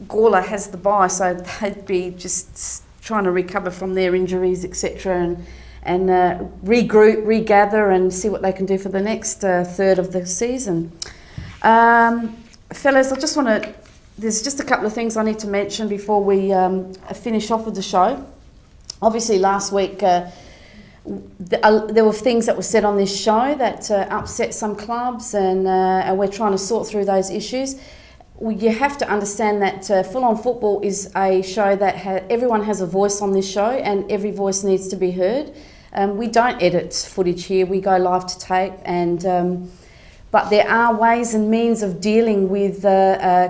Gawler has the bye, so they'd be just trying to recover from their injuries, etc., and regroup, regather, and see what they can do for the next third of the season. Fellas, there's just a couple of things I need to mention before we finish off with the show. Obviously, last week there were things that were said on this show that upset some clubs, and we're trying to sort through those issues. You have to understand that Full On Football is a show that everyone has a voice on this show, and every voice needs to be heard. We don't edit footage here, we go live to tape, and but there are ways and means of dealing with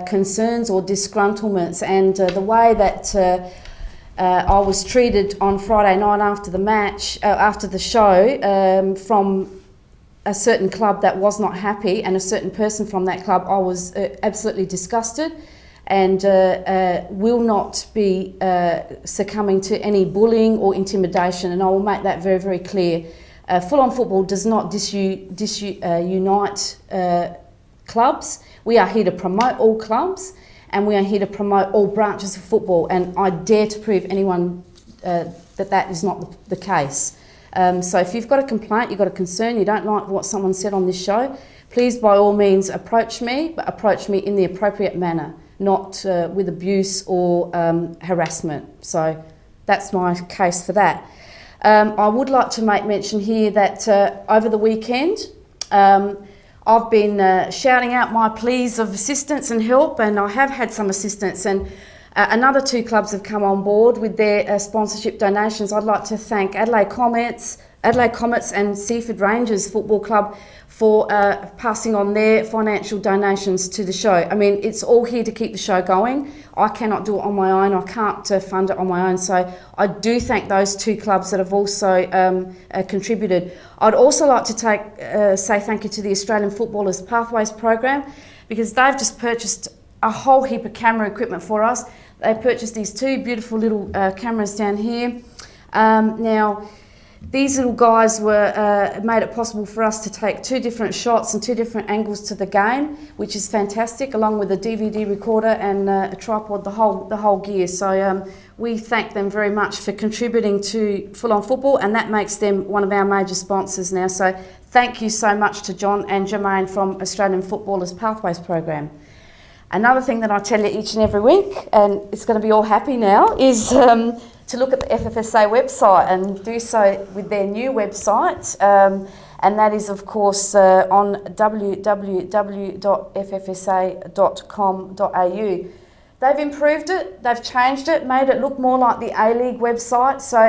concerns or disgruntlements, and the way that I was treated on Friday night after the match, after the show, from a certain club that was not happy, and a certain person from that club, I was absolutely disgusted, and will not be succumbing to any bullying or intimidation, and I will make that very, very clear. Full On Football does not unite clubs. We are here to promote all clubs, and we are here to promote all branches of football, and I dare to prove anyone that is not the case. So if you've got a complaint, you've got a concern, you don't like what someone said on this show, please by all means approach me, but approach me in the appropriate manner, not with abuse or harassment. So that's my case for that. I would like to make mention here that over the weekend I've been shouting out my pleas of assistance and help, and I have had some assistance, and another 2 clubs have come on board with their sponsorship donations. I'd like to thank Adelaide Comets and Seaford Rangers Football Club for passing on their financial donations to the show. I mean, it's all here to keep the show going. I cannot do it on my own. I can't fund it on my own. So I do thank those 2 clubs that have also contributed. I'd also like to say thank you to the Australian Footballers Pathways Program, because they've just purchased a whole heap of camera equipment for us. They purchased these 2 beautiful little cameras down here. Now, these little guys made it possible for us to take 2 different shots and 2 different angles to the game, which is fantastic, along with a DVD recorder and a tripod, the whole gear. So we thank them very much for contributing to Full On Football, and that makes them one of our major sponsors now. So thank you so much to John and Jermaine from Australian Footballers Pathways Program. Another thing that I tell you each and every week, and it's going to be all happy now, is to look at the FFSA website, and do so with their new website, and that is of course on www.ffsa.com.au. They've improved it, they've changed it, made it look more like the A-League website, so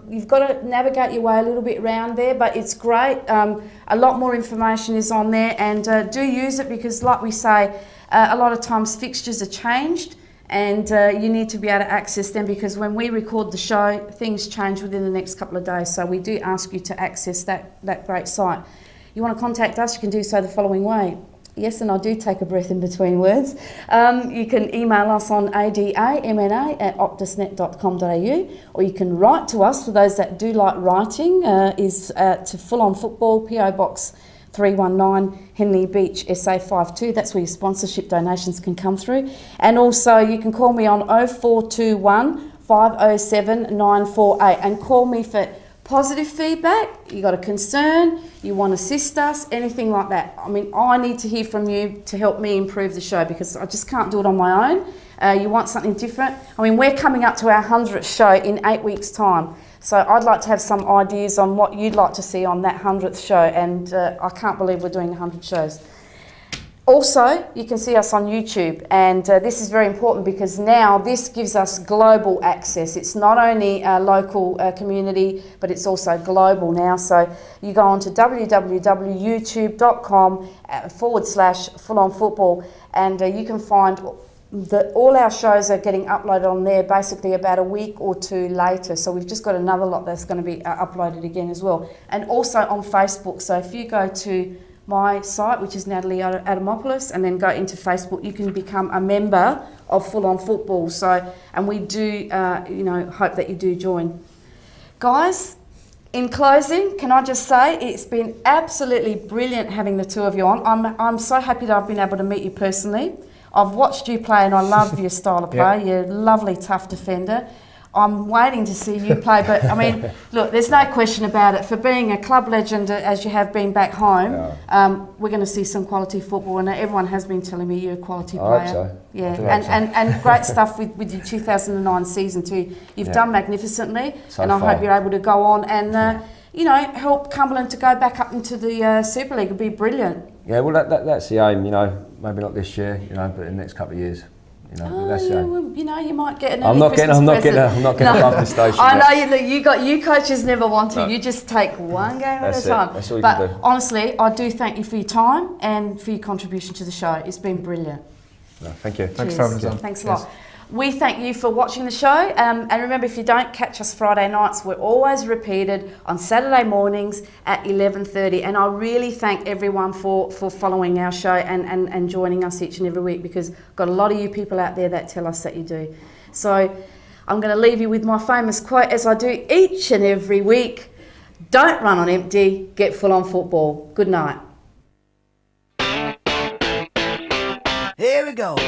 you've got to navigate your way a little bit around there, but it's great. A lot more information is on there, and do use it, because like we say, a lot of times fixtures are changed, and you need to be able to access them, because when we record the show, things change within the next couple of days. So we do ask you to access that great site. You want to contact us, you can do so the following way. Yes, and I do take a breath in between words. You can email us on adamna@optusnet.com.au, or you can write to us, for those that do like writing, is to Full On Football, PO Box 319, Henley Beach, SA52. That's where your sponsorship donations can come through. And also you can call me on 0421 507 948 and call me for positive feedback. You got a concern, you want to assist us, anything like that. I mean, I need to hear from you to help me improve the show, because I just can't do it on my own. You want something different. I mean, we're coming up to our 100th show in 8 weeks' time. So I'd like to have some ideas on what you'd like to see on that 100th show, and I can't believe we're doing 100 shows. Also, you can see us on YouTube, and this is very important, because now this gives us global access. It's not only a local community, but it's also global now. So you go on to www.youtube.com/fullonfootball, and you can find all our shows are getting uploaded on there basically about a week or 2 later. So we've just got another lot that's going to be uploaded again as well. And also on Facebook. So if you go to my site, which is Natalie Adamopoulos, and then go into Facebook, you can become a member of Full On Football. So, and we do, hope that you do join. Guys, in closing, can I just say it's been absolutely brilliant having the 2 of you on. I'm so happy that I've been able to meet you personally. I've watched you play and I love your style of play. You're a lovely, tough defender. I'm waiting to see you play, but I mean, look, there's no question about it. For being a club legend, as you have been back home, we're going to see some quality football, and everyone has been telling me you're a quality player. I hope so. Yeah, and great stuff with your 2009 season too. You've done magnificently, and I hope you're able to go on and help Cumberland to go back up into the Super League. It'd be brilliant. Yeah, well, that's the aim. Maybe not this year, but in the next couple of years. That's the aim. Well, you might get an I'm early not Christmas getting above the station. I know you coaches never want to. No. You just take one game at a time. That's all you can do. But honestly, I do thank you for your time and for your contribution to the show. It's been brilliant. No, thank you. Thanks for having us on. Thanks a lot. We thank you for watching the show, and remember, if you don't catch us Friday nights, we're always repeated on Saturday mornings at 11:30. And I really thank everyone for following our show and joining us each and every week, because I've got a lot of you people out there that tell us that you do. So I'm going to leave you with my famous quote, as I do each and every week: don't run on empty, get full on football. Good night. Here we go.